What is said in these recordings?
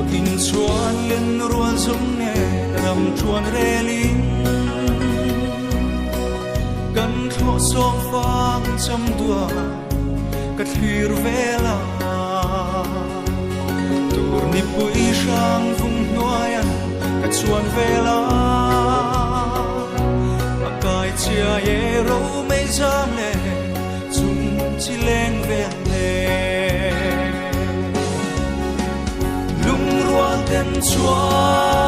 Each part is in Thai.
tin chuan len rual zum ne ram chuan reling kan thlo som fang cham dua ka thlir vela tur ni pui sang vung noyan ka chuan vela akai chia ye ro mei jam le zum chi leng vel le lung rual ten chuan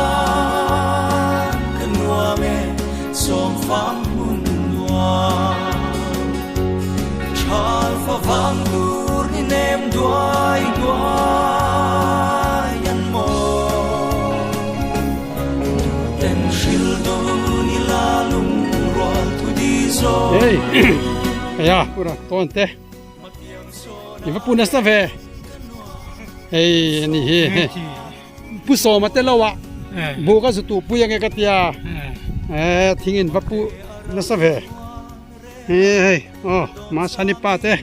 kan wa me som fang mun wa chal fa vang dur ni nem duai duai yan mo ten shil do ni la lung rual tu di zo hey ya pura tonte iva punas na ve hey ni he pu so mate lawa bu ka su tu pu yang ka tia thingin va pu na sa ve hey oh ma sani pa te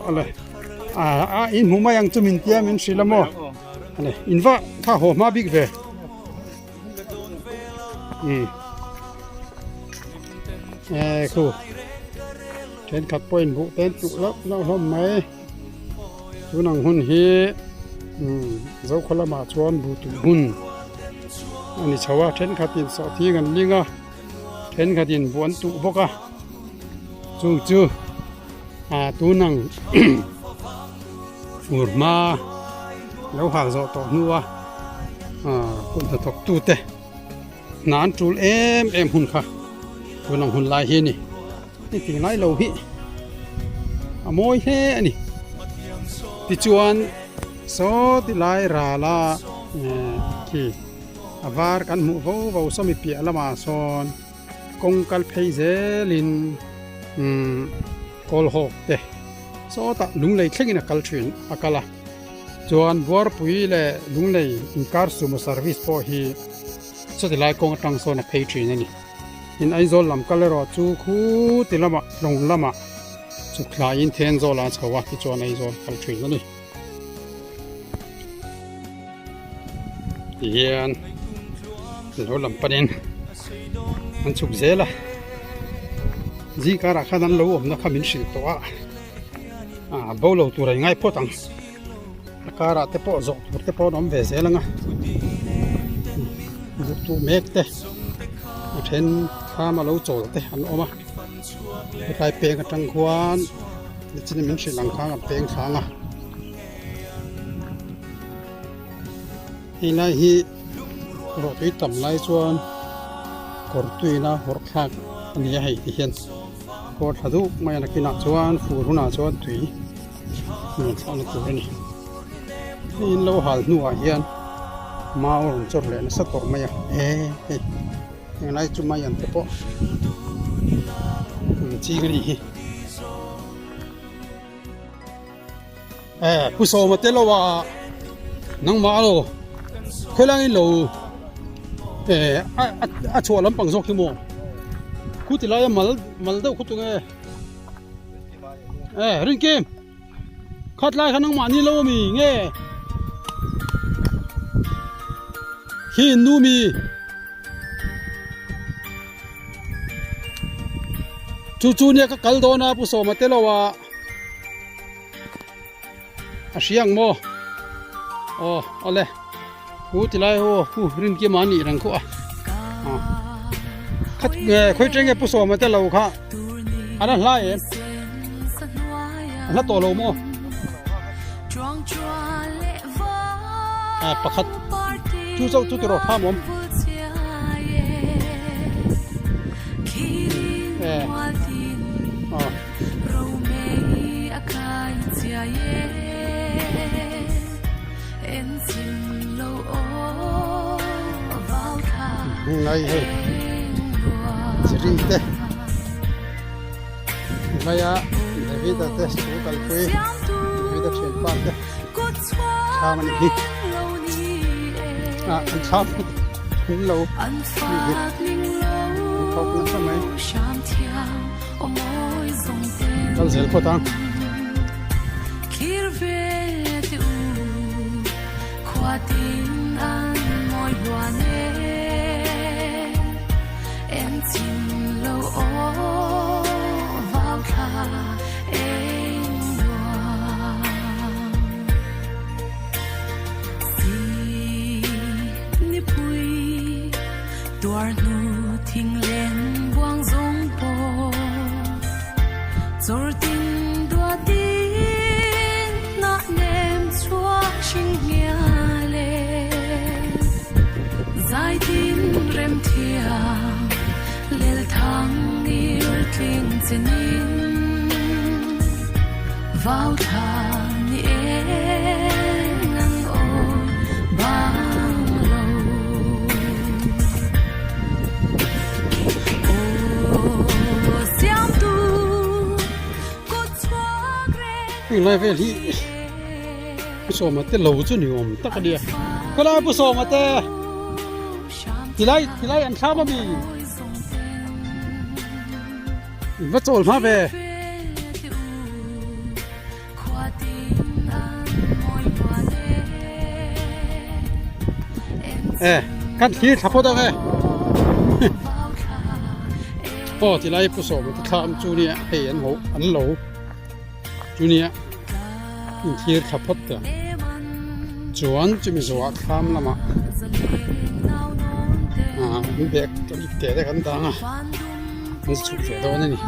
ale in huma yang chumin tia min silamo ale inva kha ho ma big ve khu ten khat point bu ten tu la hom mai tu nang hun hi zo khola ma chuan bu tu hun ani chawa ten khatin so thi gan linga ten khatin buan tu boka chu chu tu nang urma lo hang zo to nuwa kun ta tok tu te nan tul em hun kha tu nang hun lai hi ni ting lai lo hi amoi he ani ti chuan so ti lai ra la ki avar kan mu vo so mi pi alama son kong kal phei zelin kol hok te so ta lung lei thlengin a kal thin akala chuan buar pui le lung lei inkar su mo service po hi so ti lai kong atang so na phei thin ani in aizol lam kalero chu khu tilama long lama chu khla in then zola chawa ki chuan aizol kal thin ani yan lo lam panin an chuk zela ji kara khadan lo om na khamin sil to a bolo turai ngai potang kara te po zo te po nom ve zelanga tu mek te then khama lo chol te an oma kai pe ka tang khwan chin min sil lang khang peng khanga ina hi ro ti tam lai chuan kor tuina hor khak ani hai ti hian ko thadu mai na kina chuan fu runa chuan tui ni chon tu ni in lo hal nu a hian ma ron chor le na sa to mai yang lai chu mai an te po chi gri hi pu so ma te lo wa nang ma lo kholang in lo a chua lam pang zok ki mo khu ti lai mal do khu tu nge ring kem khat lai khanang ma ni lo mi nge hi nu mi chu ne ka kal do na pu so ma te lo wa a siang mo ole khu ti lai ho khu rin ki mani rang khu khat nge khoi teng e pu so ma te lo kha ana hlai em ana to lo mo pakhat chu zo chu ro pha mom ngay hey sering teh maya David teh tu kalpui David chen pa teh chama ni cham lo khóc lắm sao mày tao dễ có tang sortin dua tin na nem chua ching nia le zai tin rem thia lel thang il tling chenin vào thang ni ngang o bang lo o xiao tu ko chua gre นี่เลยเวลีผู้สมาเตโลจุนิอมตักเดียก็ลาผู้สมาเตทีไรอันช้ามามีว่าโจลมาเบกันทีทับพอดไงโอ้ทีไรผู้สมาทำจูเนียเห็นหูอันโหลจูเนียทีทับพอดจวนจะมีสวัสดิ์ทำละมามีเด็กตัวนี้เตะได้กันต่างอ่ะมันสุดเสียตัวนี่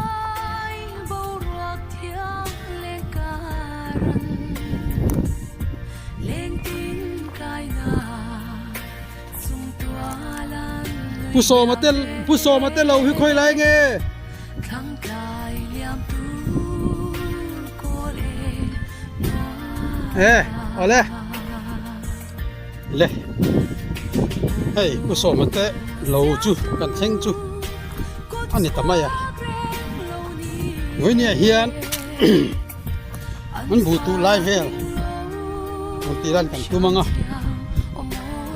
ผู้โซมาเต้เราให้ค่อยไรไงเอาเลยเฮ้ยผู้โซมาเต้เราจูกันเช่งจูอันนี้ทำไมอ่ะเฮ้ยเนี่ยเฮียนมันบูตูไลฟ์เวลมันตีรันกันตัวมังอ่ะ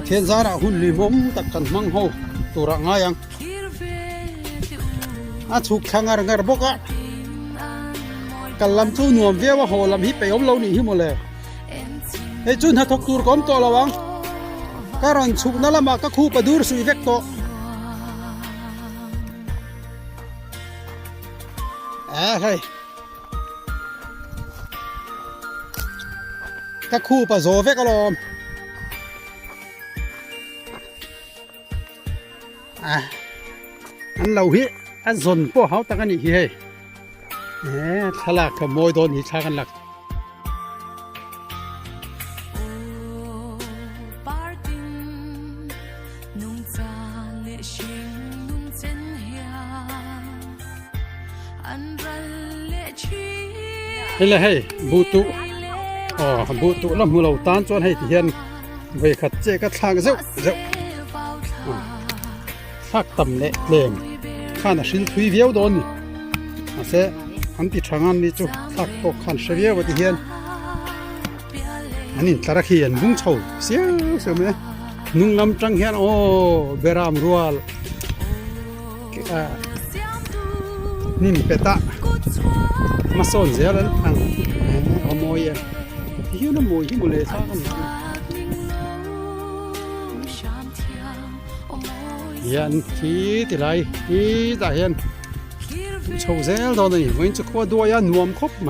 เทียนซาระหุ่นลิมมตักกันมังโฮตัวระง่ายังชุกขังงารบกะกันลำจูนวมเวียว่าโหลำฮิไปอมเราหนีหิมเลยไอ้จุนหัดทกตูรก้มตัวระวังการันชุกนั่นละมาก็คู่ประดูรสุยเวกโตเฮ้ยก็คู่ประโซเวกอลอมอันเราฮิอันสนพวกเขาตั้งกันอีกเฮ้ยทลากขโมยโดนหิชากันหลักเฮ้ยเลยเฮ้ยบูตุบูตุแล้วมือเราตานจวนให้ที่เห็นเวขัดเจก็ทางเจ้าทักต่ำเละเล่มข้าน่ะชิ้นทุยเวียวโดนอาเสอันที่ทางอันนี้จูทักตกขันเสียวที่เห็นอันนี้ตระเขียนบุ้งเฉาเสียวไหมนุ่งลำจังเห็นโอ้เบรามรัวนี่เปตะมาสอนเสียแล้วอังขโมยที่เห็นขโมยที่บุเรซ่ากันยันที่ที่ไรที่จะเห็นโชว์เซลตอนนี้มันจะขวดด้วยนวมครบไหม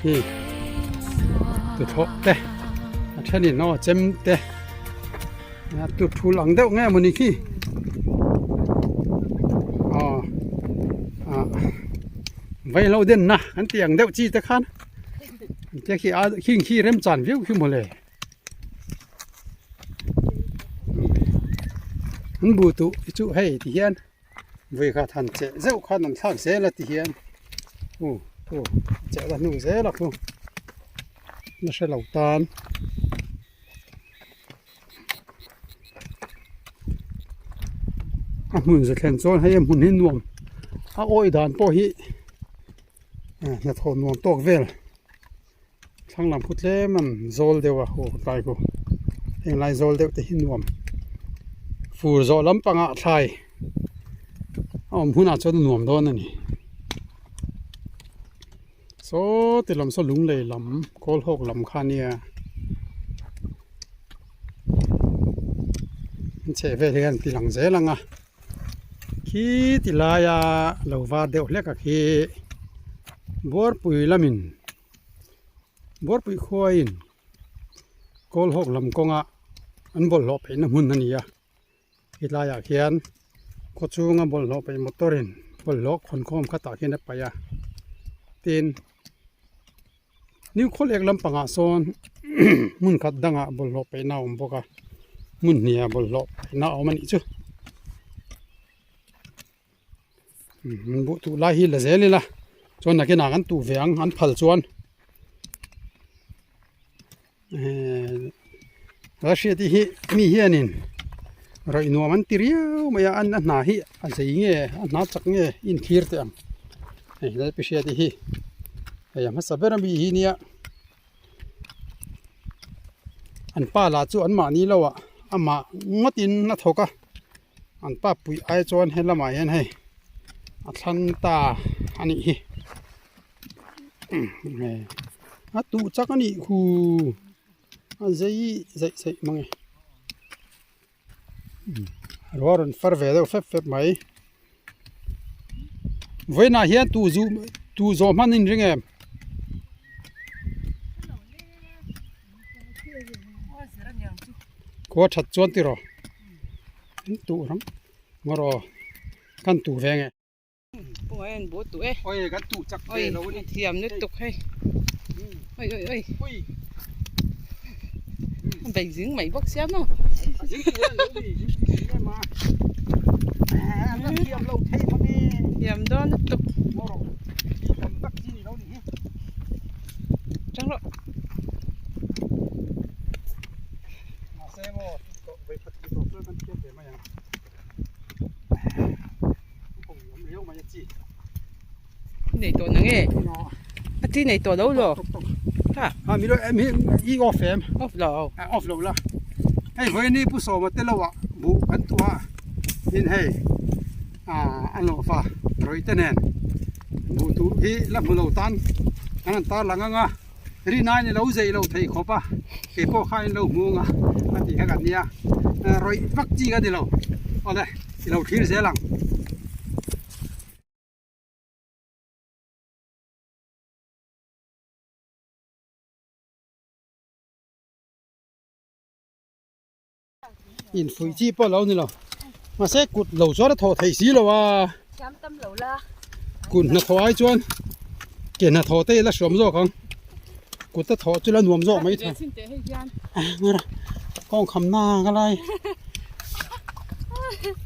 นี่ตัวทบเต้ท่านี่น้อเจมเต้ตัวทูหลังเด้อไงมันนี่ขี้ไว้เราเด่นนะอันเตียงเด็กจีตะคันเจ้าขี้เริ่มจานวิวขึ้นหมดเลยมันบูตุจุให้ที่เฮียนเวกาทันเจ้าเจ้าขันน้ำทางเสียละที่เฮียนโอ้เจ้าละหนูเสียละคุณไม่ใช่เหล่าตาลหมุนจะแข่งโซนให้หมุนให้นวมโอ้ยด่านโปหิจะทนนวมตกเวลทั้งลำพุทธเล่มันโซลเดียวโอ้ตายกูเองไล่โซลเดียวแต่หินนวมฟูโซลำปังอ่ะไทยหุ่นอาจจะนวมโดนนั่นนี่โซติลำโซลุงเลยลำโคลหกลำคาเนียเฉยเวลกันตีหลังเสลังอ่ะขี้ติลายาเหล่าว่าเดียวเล็กขี้บัวปุยละมินบัวปุยควายโกลหกลำกงอ่ะ อันบอลลอไปน้ำหุ่นนั่นนี่อีลายเขียนก็ชูงบอลลอไปมอเตอร์เรนบอลลอคนข้อมขัดตาเขียนไปตีนนิ้วคนเอกลำปังอาซอนมุนขัดดังบอลลอไปน้าอมบกมุนเนี่ยบอลลอไปน้าเอามันอีจูมันบุตุลายฮิลเซลิละจนนักนากันตูเวียงอันพัลจวนรัสเซียที่มีเฮียนินรอยนัวมันติริวไม่อันนั้นนาฮีอันเสียงอันนัดจักเงี้ยอินคีร์เตียมนี่รัสเซียที่ไอ้ยามสับเบอร์มีฮีเนี่ยอันป้าลาจูอันมานี่แล้วอ่ะอันมางดอินนัดหกอันป้าปุยไอจวนเห็นละมาเห็นให้อัทันตาอันนี้ฮีอัตุจักอันนี้คูอันใจมั้งไงรอรันฟาร์เวดเฟบไหมเวน่าเฮียตูโซมันนินริงเอ็มก็ชัดจวนติรอตูรังมารอกันตูเวงไงโอ้ยอันบูตุเอ้โอ้ยกันตูจักเวเราเนี่ยเทียมนึกตุกให้โอ้ยมันไปยิงไม่บอกเสียมั้งยิงตัวเราดิยิงมาแล้วเทียมเราเทมันนี่เทียมโดนนึกตุกมารอทำตักที่นี่เราเนี่ยจังหรอมาเซโม่ก็ไปพัดที่ตัวเสื้อกันเทียมเดี๋ยวมาอย่างผมยังไม่ยกมาจีนี่ตัวนึงเอ้ที่ไหนตัวแล้วหรอค่ะมีด้วยมีอีออฟเฟมออฟแล้วละให้เว้ยนี่ผู้สมัครเตลวะบุกันตัวยินให้อันโลฟ้ารอยเตนบุตุอีลับมุลตันอันนั้นตาลังงะรีนายนี่เราใจเราไทยขบเก็บพวกข้าเรางูงะมาตีกันเนี่ยรอยฟักจีกันดิเราเอาเลยเราทิ้งเสียหลังอินฟุยจีป้อเรานี่เรามาเสกกุดเหล่าจอดทอไทยสีเราว่าช้ำตำเหล่าละกุดนัทอไอจวนเกี่ยนัทอเต้ละสวมโซ่ของกุดตะทอจุลนวมโซ่ไม่ทันนี่ละกองคำนาอะไร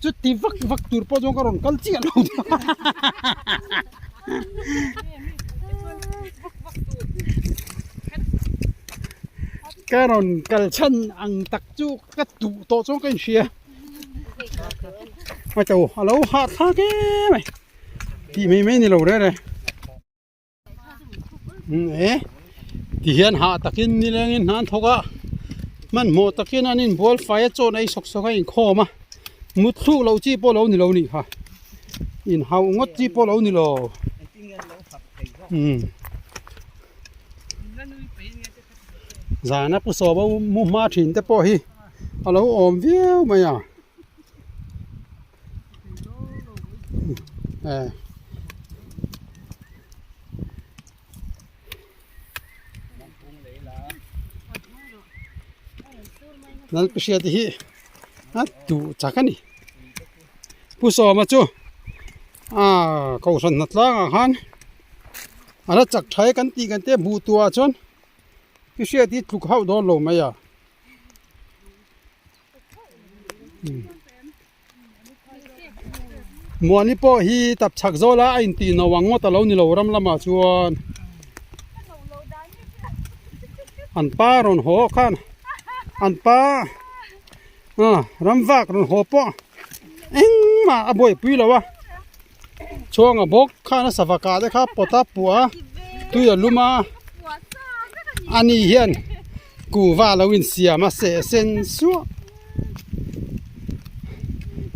จุดที่ฟักตูร์ป้อจงกระรอนกัลจีกันเราการอนกัลชันอังตักจูกัดตูโตจงกันเชียมาเจ้าฮัลโหลหาท่าแก่ไหมที่ไม่นี่เราได้เลยที่เห็นหาตะกินนี่แหละนี่นั่นทกะมันโมตะกินอันนี้บอลไฟโจนไอ้สกอินคอมามุดสู้เราจีบเรานี่เรานี่ค่ะอินหางดจีบเรานี่เราจานะผู้สอบมุมาถิ่นแต่พอฮีเราอมเวียวมาอ่ะนั่นก็เสียที่นั่นดูจักนี่ผู้สอบมาจู่เขาสนนัดล้างอาหารอันนั้นจักใช้กันตีกันเตะบูตัวจนก็เสียที่ถูกเข้าโดนลงมาอ่ะมัวนี่พอฮีตับชักโซล่าอินตีนวังว่าตะเรานี่เรารำละมาชวนอันป้ารอนหัวขันอันป้ารำฟักรอนหัวป้อเอ็งมาบ่อยปุยแล้ววะช่วงบกข้านะสวักาได้ครับปตาปัวตุยลุมาอันนี้เห็นกูว่าเราวินเสียมาเสเซนซัว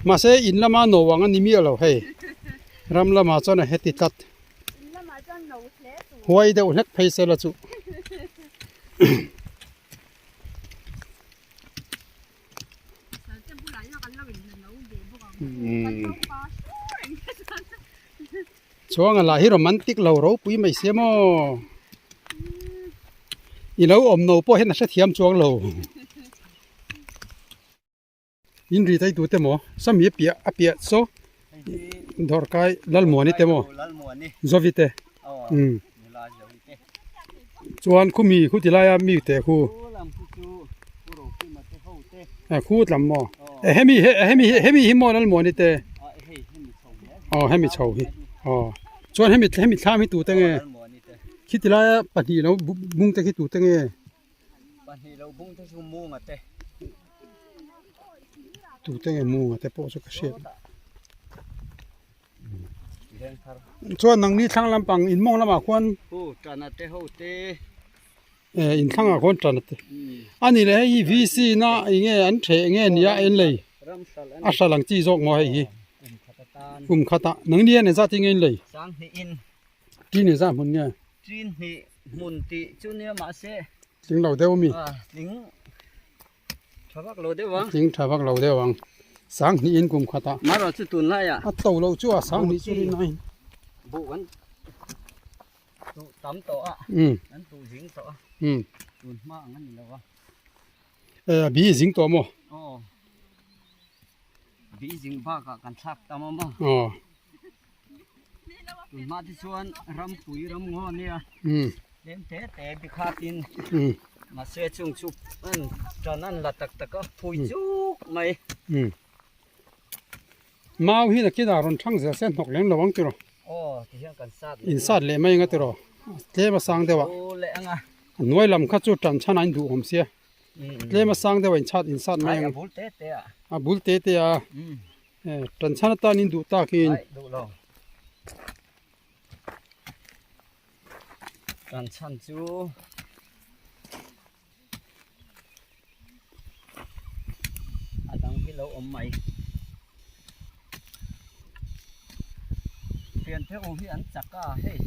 มาเสอินละมาโนวังอันนี้มีอะไรเฮ้ยรำละมาจนเฮติตัดหวยเดี๋ยวเล็กเพย์เซลจุช่วงอะไรที่โรแมนติกเราปุ้ยไม่เสียมั้งอีเราอมโนป้อเห็นนักเทียมช่วงเรา in ri tai tu te mo sam ye pia apia so dor kai lal mo ni te mo lal mo ni zovite ni la jovite chuan khu mi khu tilaya mi te khu lam ku chu ro ku ma te ho te khu lam mo hemi hi mo lal mo ni te hei mi chou ne hemi chou hi chuan hemi thla mi tu te nge lal mo ni te khi tilaya pani lo mung te khi tu te nge pan hi lo bung te chu mu ma te tu te nge mu te po chu ka she ren thar chuan nang ni thlang lampang in mong lama kwan hu tana te ho te in thlang a kon tran te ani le hi vc na inge an the nge nia en lei ram sal an asalang chi jok mo hi khatan kum khata nang ni ne za ti nge lei sang hi in ti ne za mun nge trin hi mun ti chu ne ma se ting lo deu mi ling thabak lo de wang ting thabak lo deu wang sang ni in kum khata ma ro chu tun la ya a to lo chu a sang ni chu ri nai bu wan tu tam to a an tu jing to tun ma ngan ni lo wa bi jing to mo bi jing ba ka kan thak ta ma ma tun ma ti chuan ram pui ram ngo ni a lem te te bi kha tin ma se chung chu an chanan la tak tak a pui chu mai mau hi na ki da ron thang za sen nok leng lawang ti ro ti hian kan sat in sat le mai nga ti ro tle ma sang dewa le anga noi lam kha chu tan chan an du om sia tle ma sang dewa in chat in sat mai ai bul te te a bul te te a tan chan ta nin du ta kin ai du lo kan chan chu adang hi lo om mai tiền thế hồ hi ăn chặt à hey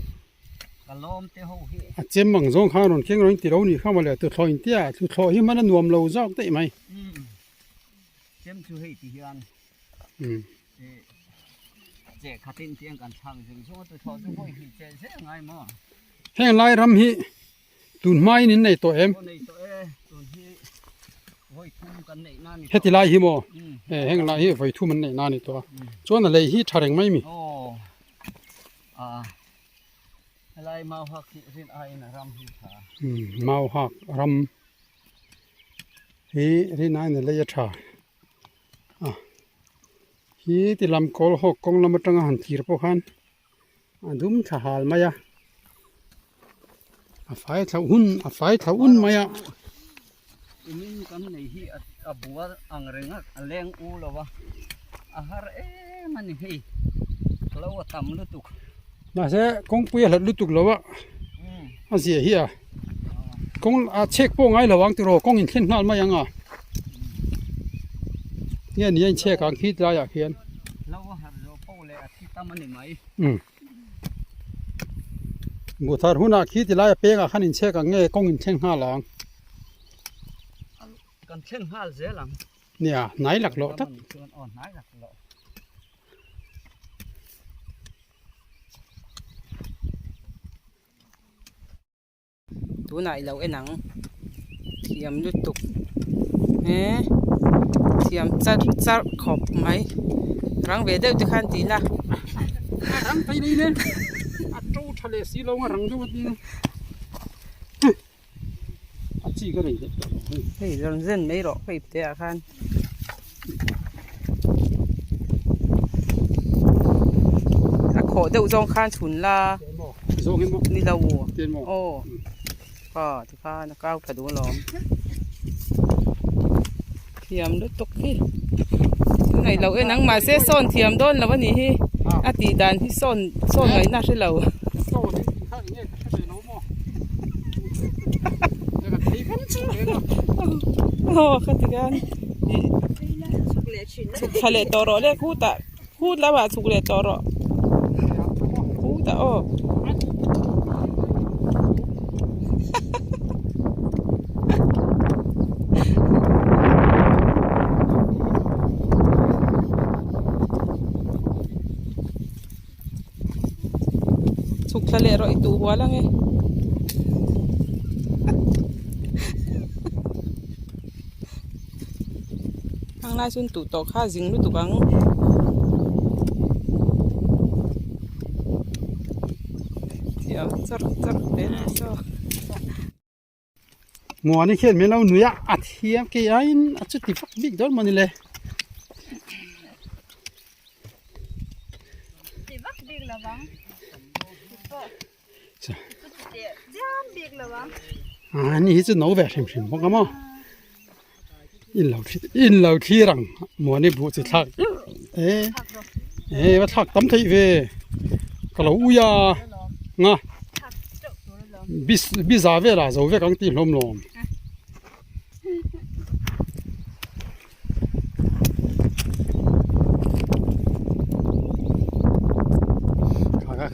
cả lom thế hồ hi chem mang zong kha ron keng ron ti ro ni kha ma le tu thoi tia tu thoi hi man nuam lo jok te mai chem chu hi ti hian je khatin tiang kan thang jing so tu tho chu hoi hi che se ngai mo heng lai ram hi tun mai nin nei to em nei to tun hi hoi thum kan nei na ni heti lai hi mo heng lai hi voi thu man nei na ni to chuan le hi thareng mai mi lai mau hak rin ai na ram hi tha mau hak ram hi rin ai na le ya tha hi ti lam kol hok kong lam tang han thir po khan adum tha hal maya a fai tha un maya min kan nei hi a bua ang renga a leng u lawa a har mani hi lawa tam lu tuk na se kong pui hlat lu tuk lawa a zia hi a kong a chek po ngai lawang ti ro kong in thlen hnal ma yanga nge ni in che kang khit la ya khian lawa har ro po le a thi tam ani mai mu thar huna khit la ya pe nga khan in che ka nge kong in thlen ha lang kan thlen hal ze lang nia nai lak lo tak nai lak lo tu nai lo enang thiam lu tuk thiam char khop mai rang ve deu ti khan ti la rang tai nei ne a to thale si lo nga rang du ti a chi ka nei de hei ron zen mai ro kai te a khan a kho deu jong khan chun la zo hin mo ni lo tin mo ti khan na kau thadu lom thiam lu tuk hi ngai lo enang ma se son thiam don la wani hi a ti dan hi son ngai na se lo so ni kha nge ka se no mo ka ti kan chu le no khatigan suk khale toro le khu la ba suk le toro khu ta suk khale ro itu walang างหน้าซุนตุตอกค่าจิงลุตุกังเดี๋ยวจักเป็นซองัวนี่เขียนแม่นเอาหนูยะอัดเทียมเกยอินอัดจุดติฟักบิ๊กดอนมันนี่เลยนี่คือหนูแบบชิมๆบอกกันมั้งอินเหล่าที่รังมัวนี่บุษทักว่าทักตั้มที่เวก็เราอุยางะบิซาเวล่ะจะเวกังตีลม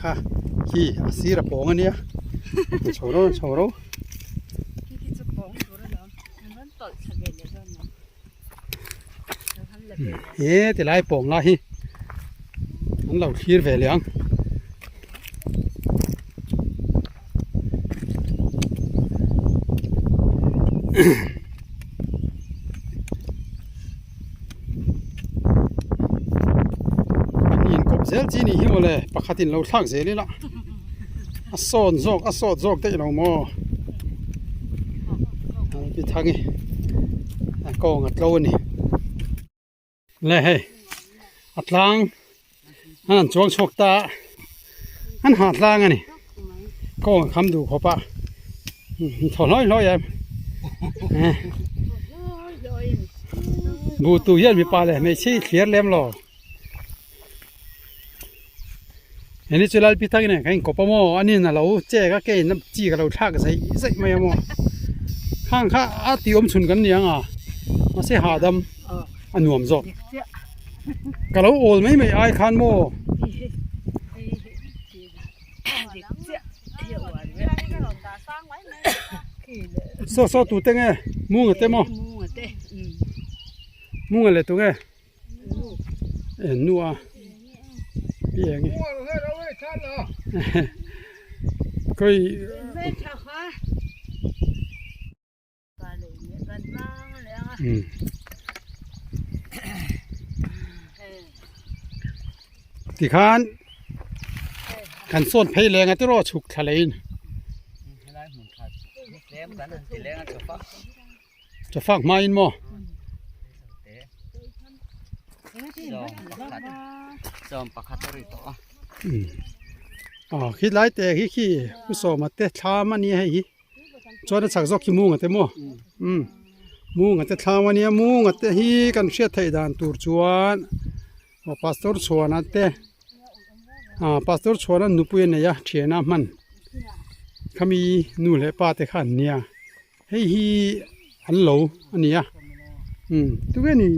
ค่ะขี้อาศีระปองอันเนี้ยโชว์เราแต่ไล่ปองละฮิอันเราขี้เวลียงเซลจีนี่หิวเลยปกติเราทักเซลีละอัศนจอกได้เราหมอไปทางนี้กองอัดเรานี่เลยเฮ้อัดล้างอันจวงชกตาอันหาดล้างอันนี้กองคำดูขอปะถอนร้อยบูตูเย็นมีปลาเลยไม่ใช่เขียนเล่มหรออันนี้จุฬาพิทักษ์เนี่ยใครกบปมออันนี้น่ะเราเจ๊ก็แก่น้ำจีกับเราทักใส่ไม่ยอมข้างข้าอาติอมชุนกันเนี่ยมาเสียหาดำอันหนุ่มจอกกับเราโอไม่ไอคันโมโซ่ตัวเต็งไงมุ้งเต็มมุ้งอะไรตัวไงนัวเปียงไงก็ที่ข้านกันส่วนเพลแรงที่รอฉุกทะเลนจะฟักไม้อินมั้งจอมปะคัตริต่อคิดหลายแต่ขี้ผู้สอมาเตะชามันนี่ให้จอดสักซอกขี้มุงอ่ะเตะมั้งมุงอ่ะเตะชามันนี่มุงอ่ะเตะฮีกันเสียไทยด่านตูร์จวนว่าพาสตอร์ชวนอ่ะเตะพาสตอร์ชวนนุปุยเนี่ยเทียนะมันขมีนู่นเลยป้าเตะขันเนี่ยให้ฮีอันโหลอันนี้ตัวนี้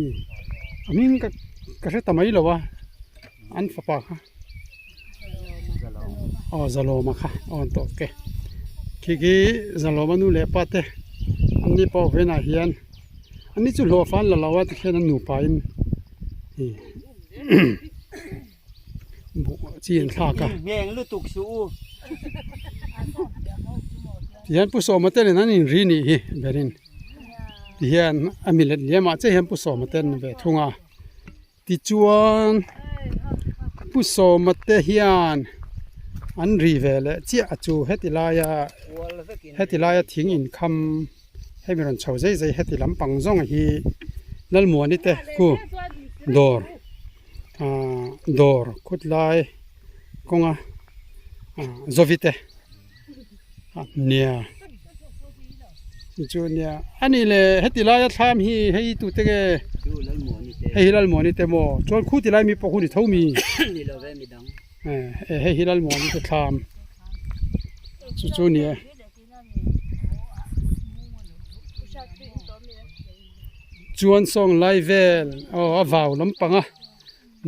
อันนี้ก็ใช้ทำไมหรอวะอันฝาปากฮะจะลมาค่ะอันโตเกขี้จะลมานู่นเลยป้าเตะอันนี้พอเวน่าเฮียนอันนี้จุดหัวฟันเราว่าแค่นั้นหนูไปจีนข้ากะเบียงลุตุกสูเฮียนผู้สอบมาเต้นนั่นนี่รีนี่เบรินเฮียนอามิเลตเลียมาเจ้าเฮียนผู้สอบมาเต้นเบทุ่งติจวนผู้สอบมาเตะเฮียนอันรีเวลเจ้าจูเฮติลายทิ้งอินคำให้มีรอนเฉาใจเฮติลำปังซ่องฮีนั่นหมวนี่เตะกูดอร์คุดลายกงจวิเตเนี่ยจูเนี่ยอันนี้เลยเฮติลายทำฮีให้ตุเตะให้ฮิลล์หมอนี่เตโมจวนคู่ที่ไรมีปกคู่ที่เท่ามีให้ฮิลล์หมอนี่จะทำจูเนี่ยจวนส่งไลเวลวาวลำปัง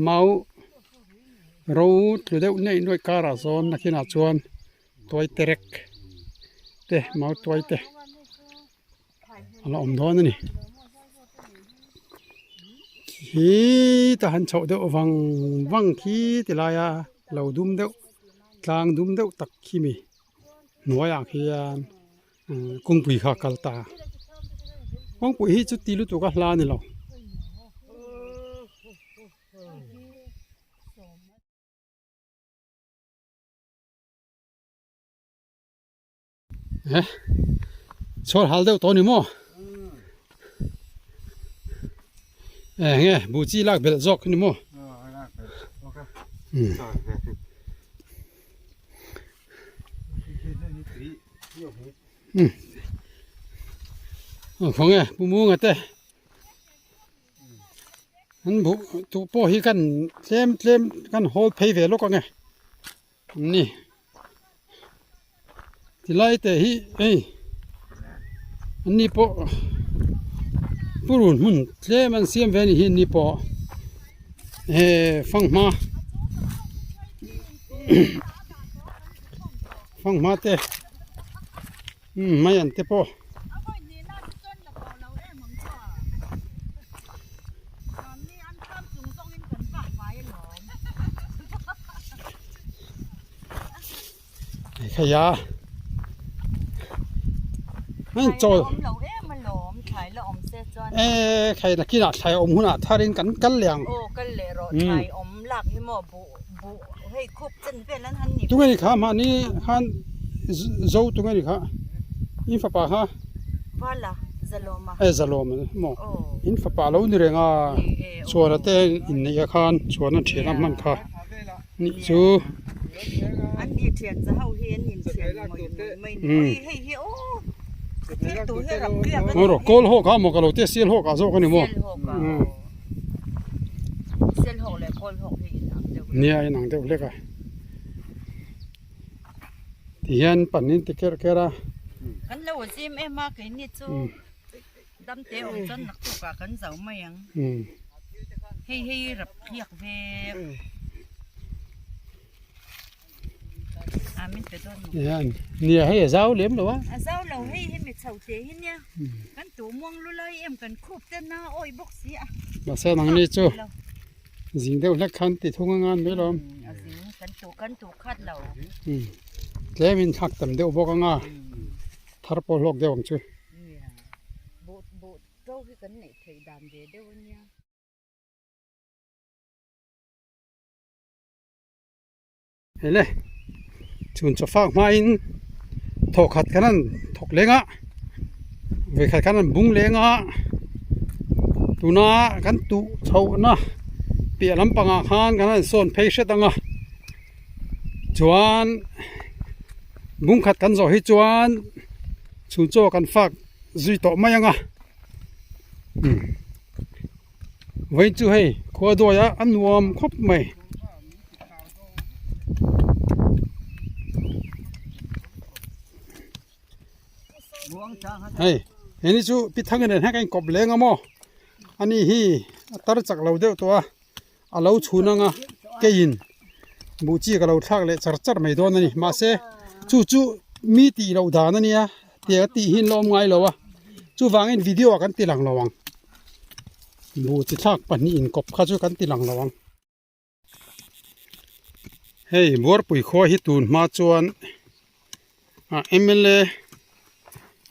เมารู้ตัวเดียวเนี่ยด้วยการะซอนนักขีนาจวนตัวเตร็กเตะเมาตัวเตะอะไรอมดอนนี่ขี้ตาหันเฉาเดียววังขี้ติลายเราดุมเดียวกลางดุมเดียวตักขี้มีหน่วยอย่างขี้กุ้งปุ๋ยข้ากลตากุ้งปุ๋ยจุดตีลุตัวก็ลานี่เรา ชอหาเดตัวนี้มั้งไงบูจีลากเบลจอกนี่มั้งของไงบูมูงอ่ะเต้อันบุตัวพ่อฮีกันเต็มกันโฮลเพย์เวลก็ไงนี่ที่ไล่เตะฮีอันนี้พ่อปูรุนหุ่นเต็มมันเสียมเวนี่ฮีนี่พ่อฟังมาฟังมาเตะไม่ยันเตะพ่อขยะนั่นโจใครนักกีฬาไทยอมหุ่นอ่ะท่าเล่นกันเหลียงโอ้กันเหลียงไทยอมหลักนี่หมอบุให้ครบจนเป็นแล้วท่านนี่ตรงนี้ค่ะมานี่ฮันโจตรงนี้ค่ะอินฟ้าป่าค่ะว่าล่ะจะลมมาจะลมหมออินฟ้าป่าเรานี่เรื่องชัวร์แต่อินนี่ค่ะชัวร์นั่นเทียนมันค่ะนี่จูอันนี้เทียนจะเฮาเห็นหินเทียนไม่ให้โอ้ตัวให้รับเรียกโอ้โหโกลหกอ่ะหมอกเราเตะเสียลหกอ่ะโจกันนี่มั้งเสียลหกเลยโกลหกที่หนังเดียวเนี่ยหนังเดียวเล็กอ่ะที่ยันปันนี่ติเกอร์ระกันเราซิมมากนี่จูดำเตะจนนักตุกกันเสาไม่ยังให้รับเรียกเวเนี่ยให้เจ้าเลี้ยมหรอวะเจ้าเราให้ไม่เฉาเสียเนี่ยกันตัวม่วงลุยกันคูบเต้นหน้าโอ้ยบกเสียมาเส้นหนังนี่จูสิ่งเดียวเล็กคันติดทุ่งงานไม่ล้มกันตัวคัดเราแล้วมินหักต่ำเดียวบอกง่าทาร์ปโลกเดียวผมช่วยบุโจ้ที่กันเนี่ยถือดำเดียวเนี่ยเฮ้ยเลยชุนจะฟังมาอินถกขัดกันนั่นถกเล้งอ่ะเวขัดกันนั่นบุ้งเล้งอ่ะตูน่ากันตูเช่านะเปียลำปังอาหารกันนั่นโซนเพชรตังอ่ะจวนบุ้งขัดกันจะให้จวนชุนโจกันฟักจุยต่อมายังอ่ะไว้จู่ให้ขวดด้วยอันวอมครบไหมเฮ้ยเห็นนี่จูปิดทางเงินให้กันกบเล้งอ่ะมั้งอันนี้ฮีตัดจากเราเดียวตัวเราชูนังอ่ะเกยินบูจีกับเราทักเลยจัดไม่โดนนี่มาเสจู่มีตีเราด่านั่นนี่อ่ะเดี๋ยวตีหินลมไงเราวะจู่วางเงินวิดีโอกันตีหลังระวังบูจีทักปันนี่อินกบข้าจู่กันตีหลังระวังเฮ้ยบัวปุ๋ยข้อฮิตุนมาจวนMLA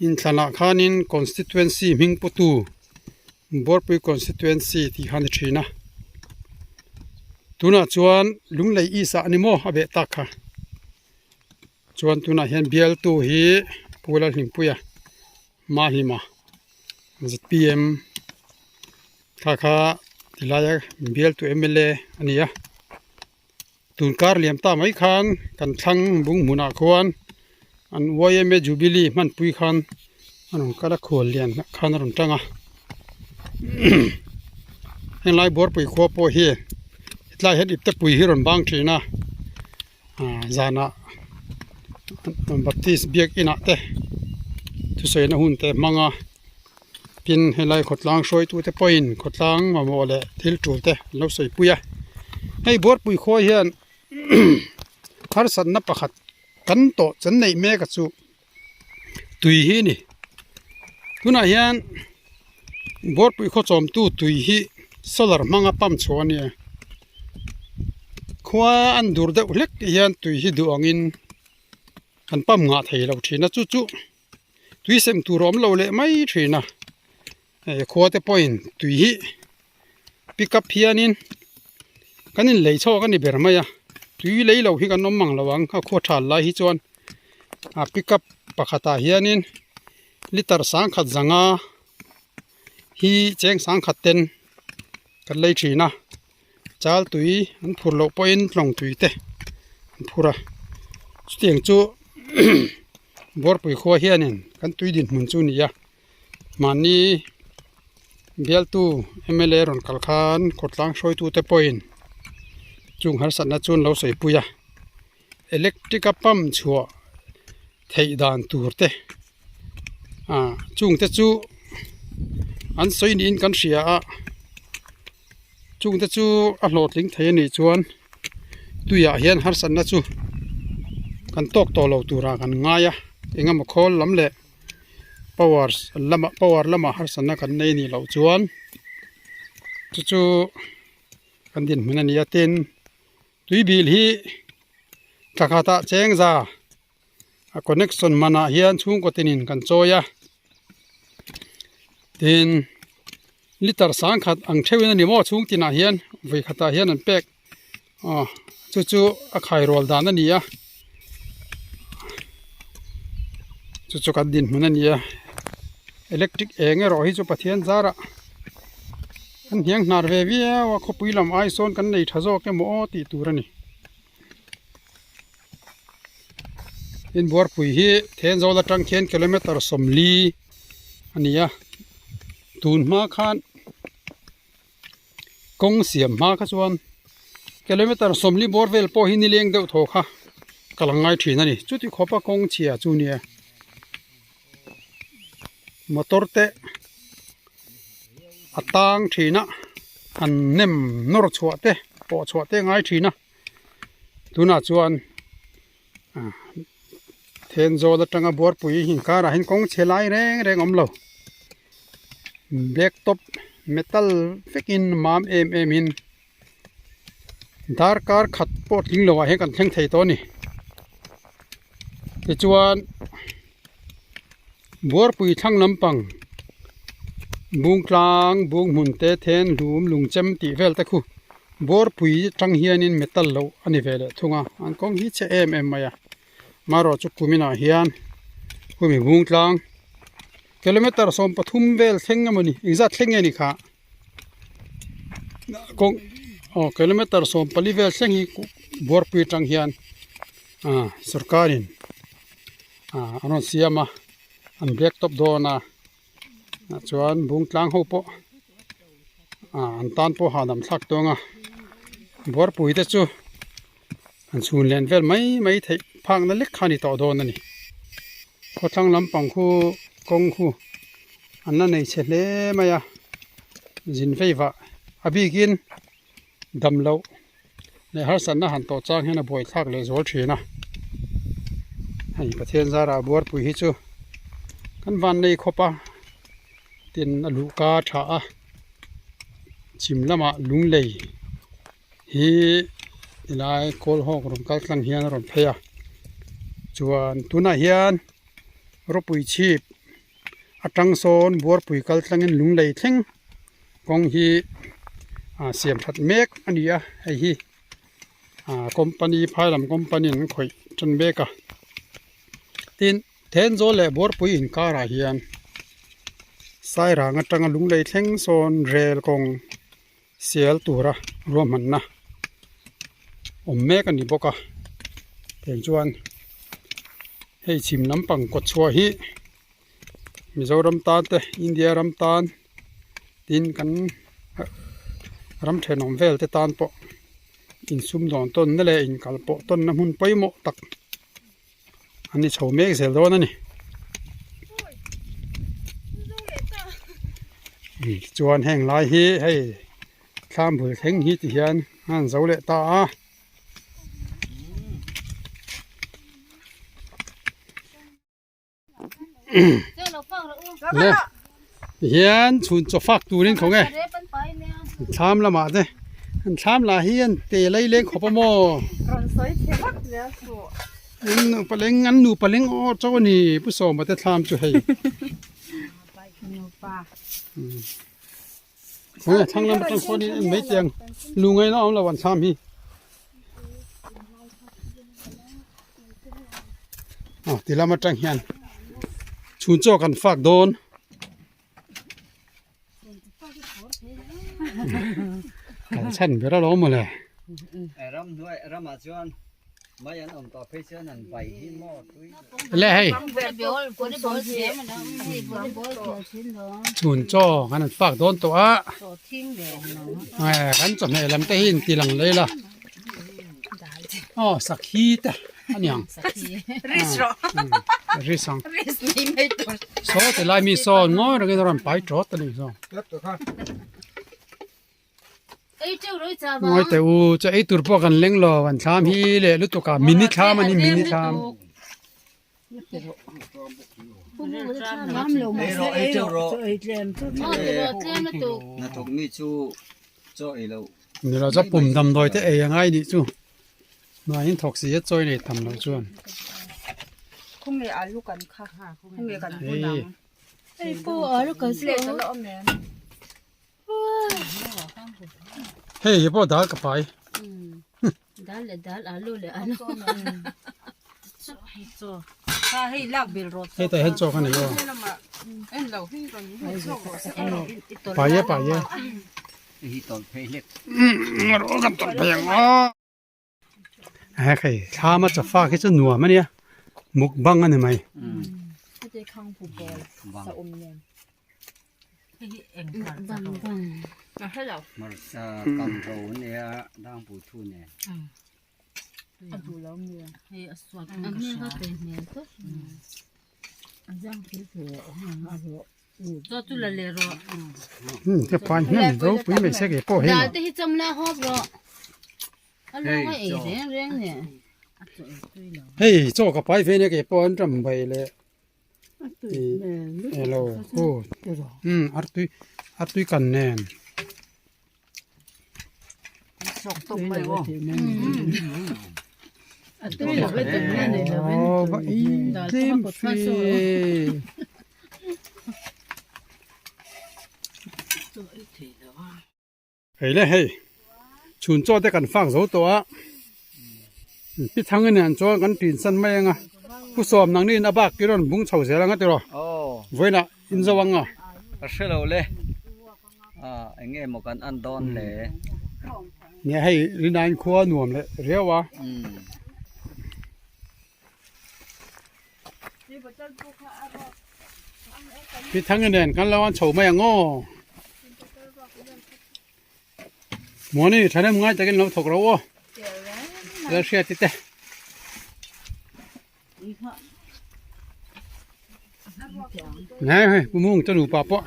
in Thalakhanin constituency Mingpotu Borpui constituency ti Hanchina tuna chuan lunglei isa animo abe takha chuan tuna hian bial tu hi pula hingpuya ma hi ma ZPM kha tilaya bial tu MLA ania tunkar liam ta mai khan kan thang bung muna khwan an YMA Jubilee man pui khan anong kala khol lian khan ron tanga hen lai bor pui kho po hi itlai het ipte pui hi ron bang thina zana baptist biak ina te tu soina hun te manga pin hen lai khotlang soi tu te point khotlang ma mole thil tul te lo soi puya hei bor pui kho hian khar san na pakhat kan to chan nei me ka chu tui hi ni tuna hian bor pui kho chom tu tui hi solar manga pam chhuani khwa an dur de ulek hian tui hi du angin kan pam nga thei lo thina chu tui sem tu rom lo le mai thina khwa te point tui hi pick up hianin kanin lei chaw kan ni ber maya tui lei lo hi kan nom mang lawang kha kho thal lai hi chuan pickup pakhata hianin liter sang khat zanga hi cheng sang khat ten kan lei thina chal tui an phur lo point long tui te an phura stieng chu bor pui kho hianin kan tui din mun chu nia mani bial tu MLA ron kalkhan khotlang soi tu te point chung har san na chun lo sei puya electric pump chua thei dan tur te chung te chu an soi ni in kan ria a chung te chu a hlot ling thei ni chuan tuya hian har san na chu kan tok to lo tura kan ngaya engam khol lam le power lama har san na kan nei ni lo chuan chu kan din hmena nia ten tui bil hi thakata cheng za a connection mana hian chung ko tinin kan choya tin liter sang khat ang thewin ani mo chung tina hian voi khata hian an pek chu a khai rol dan ania chu kan din hmena nia electric enge ro hi chu pathian zara an hiang nar ve via wa khopui lam ai son kan nei thazo ke mo ti turani in bor pui hi then zo la tang khen kilometer somli ania tun ma khan kong siam ma kha chuan kilometer somli bor vel po hi ni leng deuh tho kha kalangai thina ni chuti khopa kong chia chu nia motor te atang thina an nem nor chuate po chuate ngai thina tuna chuan then zo da tanga bor pui hin kara hin kong chelai reng omlo black top metal fekin mam em in dar kar khat pot ling lo he kan theng thei to ni ti chuan bor pui thang lampang bung tlang bung mun te then lum lungchem ti vel ta khu bor pui tang hianin metal lo ani vele thunga an kong hi che em maya maro chu kumina hian kumi bung tlang kilometer som pathum vel thengamani exact thengeni kha kong kilometer som pali vel thengi bor pui tang hian sarkarin anon siama an black top dona chuan bung tlang ho po an tan po hanam thak tonga bor pui te chu an chun len vel mai thei phang na lek khani to don ani khothang lampang khu kong khu anna nei chele maya jin feiwa abigin damlo le har san na han to chang hena boi thak le zol thina hai pathen zara bor pui hi chu kan van nei khopa tin alu ka tha a chimlama lunglei hi ilai kol hok rom kal tlang hian rom pheya chuan tuna hian ropui chip atang son bor pui kal tlangin lunglei thleng kong hi siam that mek ania hei hi company phailam company an khoi chan beka tin then zo le bor pui in kara hian sai ranga tanga lunglei thleng son rel kong sial tura roman na mek ani boka ten chuan hei chim lampang ko chua hi Mizoram tan te India ram tan tin kan ram thenom vel te tan po in sum don ton na le in kal po ton na mun poimo tak ani chho mek zel don ani chuan heng lai hi hei thlam bul theng hi ti hian han zo le ta nè hiền chun cho phác tu nên không nghe tham là mà thế tham là hiền tề lấy lên khổ mò paling ngắn nu paling o cho ni bút sổ mà thế tham cho hay không nghe thằng làm trong con đi mấy tiếng lu ngay nó ông là hoàn tham hi ตีละมาจังเฮียนชุนโจกันฝากโดนกันฉันไปแล้วล้อมมาเลย รำด้วยรำมาชวนไม่ยันอมต่อเพชรนั่นไปหินหม้อตุ้ย แล้วให้ ชุนโจกันฝากโดนตัวกันจบในลำเต้นตีหลังเลยล่ะอ๋อสักขีดอันยัง ริสโร ริสัง ริสนี่ไม่ตัว โซแต่ลายมีโซง้อเราก็ต้องไปจอดตัวนี้โซ ง้อยแต่อูจะไอตุรพกันเล็งรอวันชามฮีเลยลุตุกามินิชามันนี่มินิชาม ไอ้เจ้าโรน่าถูกมีชูโจไอ้เรา เดี๋ยวเราจะปุ่มดำโดยแต่เอยังไงดิจูมาหินถกเสียจอยเลยทำเราชวน คุ้มเลยอาลูกกันค่ะคุ้มเลยกัน เฮ้ย ไอ้ปูอ๋อลูกก็เสีย ตลอดแม่ เฮ้ยพ่อดากับไป ดัลอาลูเลยอาลู ถ้าให้ลากเบลรถ เฮ้ยแต่เห็นโจกันนี่โย เอ็นเราที่ตอนนี้ ไปเยอะไปเยอะ ไอ้ตอนเพลเล็ก รู้กันตอนเพียงอ๋อเฮ้ยใครชามาจะฟ้าแค่จะหนัวมันเนี่ยมุกบังกันทำไม จะข้างผู้บอล บัง สะอมเนี่ย เอ็ง บังบัง ให้เรา มากำโรเนี่ยดังปูทุนเนี่ย ดูแล้วเมีย ให้สวด อันนี้ก็เป็นเมียก็อันยังคือเสืออาโร ตัวตุลเลโร จะไปเห็นรู้ปีไม่ใช่กี่พ่อเห็น ดาที่จำนาฮอบรออันนี้ก็เอเรื่องเนี่ย เฮ้ยโจกับไปเฟเนี่ยกี่พ่อจำไปเลยเอโลโอ้อัดตุยกันแน่น ส่งตรงไปวะ ตัวเราไปถึงนั่นเลยเรา โอ้บะอีเต็มฟีเฮ้ยเลยเฮ้ยชุนโจได้กันฟังโซตัวพี่ทั้งเงินโจกันตีนสันไม่ยังอ่ะผู้สอบนังนี่นับบักกี่รอนบุ้งเฉาเสียแล้วงั้นตัว โอ้ ไว้นะอินสวังอ่ะ เชื่อเราเลยไอ้เงี้ยหมกันอันดอนเลย เนี่ยให้รินายครัวหน่วมเลยเรียววะพี่ทั้งเงินกันแล้ววันเฉาไม่ยังง้อหมอนี่ฉันได้มึงไงจะกินเราถกเราวะแล้วเสียติดเตะไงเฮ้ยกูมุ่งจะหนูป่าปะ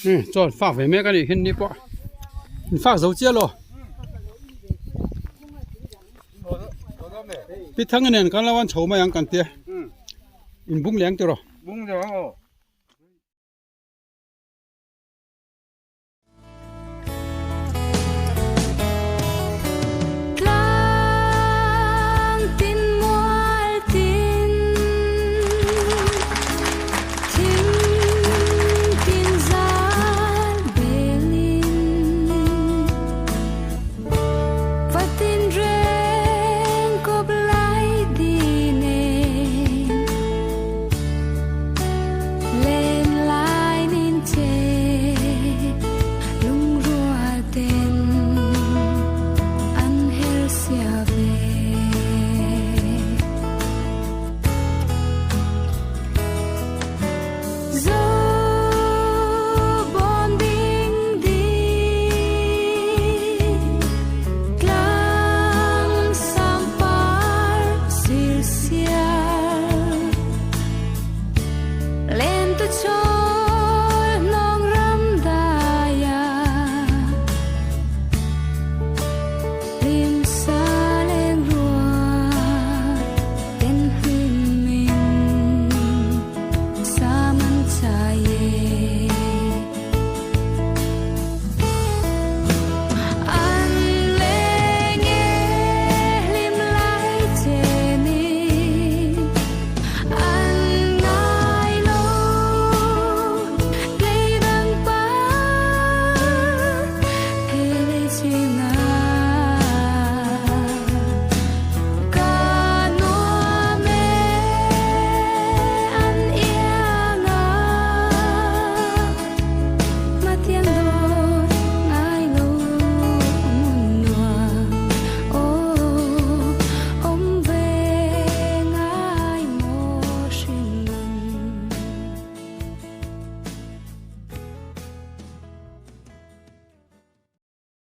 นี่จอดฝากไว้แม่กันอีกเห็นนี่ปะฝากเสาเจี๊ยหรอพี่ทั้งเงินกันแล้ววันเฉาไม่ยังกันเตี้ยอินบุ้งเลี้ยงตัวหรอ 뭉저